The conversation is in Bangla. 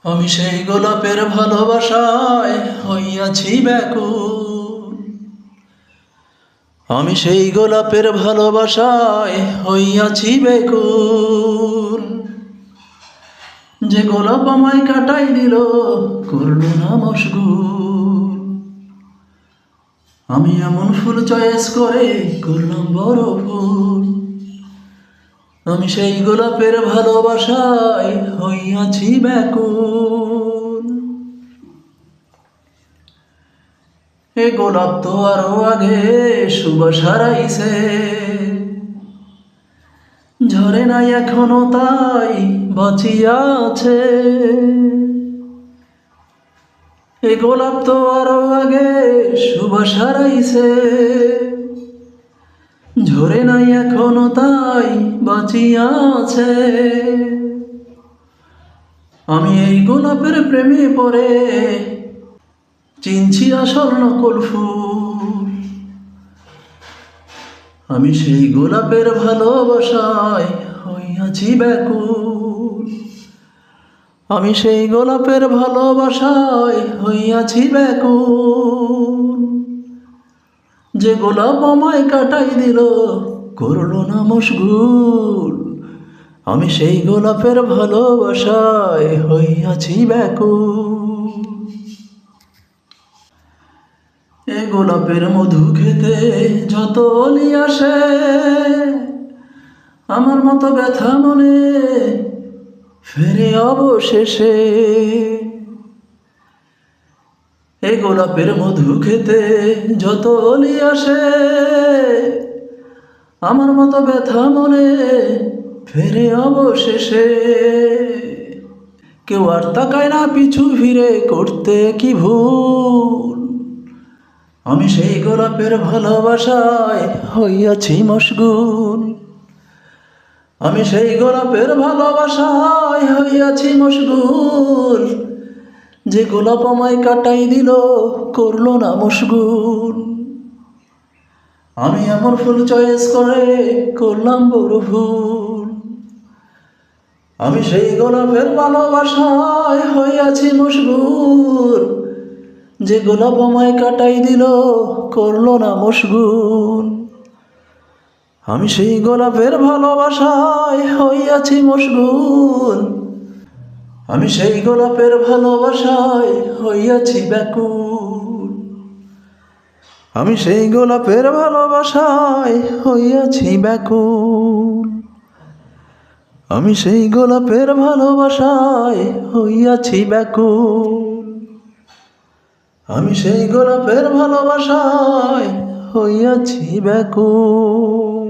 আমি সেই গোলাপের ভালোবাসায় হইয়াছি ব্যাকুল। আমি সেই গোলাপের ভালোবাসায় হইয়াছি ব্যাকুল। যে গোলাপ আমায় কাটাই দিল, করল না মশগুল। আমি এমন ফুল চয়েস করে করলাম বড় ভুল। আমি সেই গোলাপের ভালোবাসায় হইয়াছি ব্যাকুল। এ গোলাপ তো আরো আগে সুবাস হারাইছে, ঝরে নাই এখনো তাই বাঁচিয়া আছে। এ গোলাপ তো আরো আগে সুবাস হারাইছে, ঝরে নাই এখনো তাই বাঁচিয়া আছে। আমি এই গোলাপের প্রেমে পড়ে চিনছি আসল নকল ফুল। আমি সেই গোলাপের ভালোবাসায় হইয়াছি ব্যাকুল। আমি সেই গোলাপের ভালোবাসায় হইয়াছি ব্যাকুল। যে গোলাপ আমায় কাটাই দিল, করল না মশগুল। আমি সেই গোলাপের ভালোবাসায় হইয়াছি ব্যাকুল। এ গোলাপের মধু খেতে যত অলি আসে, আমার মতো ব্যথা মনে ফেরে অবশেষে। এ গোলাপের মধু খেতে যত অলি আসে, আমার মতো ব্যথা মনে ফেরে অবশেষে। কেউ আর তাকায় না পিছু ফিরে, করতে কি ভুল। আমি সেই গোলাপের ভালোবাসায় হইয়াছি মশগুল। আমি সেই গোলাপের ভালোবাসায় হইয়াছি মশগুল। যে গোলাপ আমায় কাটাই দিল, করল না মশগুল। আমি এমন ফুল চয়েস করে করলাম বড় ভুল। আমি সেই গোলাপের ভালোবাসায় হইয়াছি মশগুল। যে গোলাপ আমায় কাটাই দিল, করল না মশগুল। আমি সেই গোলাপের ভালোবাসায় হইয়াছি মশগুল। আমি সেই গোলাপের ভালোবাসায় হইয়াছি ব্যাকুল। আমি সেই গোলাপের ভালোবাসায় হইয়াছি ব্যাকুল। আমি সেই গোলাপের ভালোবাসায় হইয়াছি ব্যাকুল। আমি সেই গোলাপের ভালোবাসায় হইয়াছি ব্যাকুল।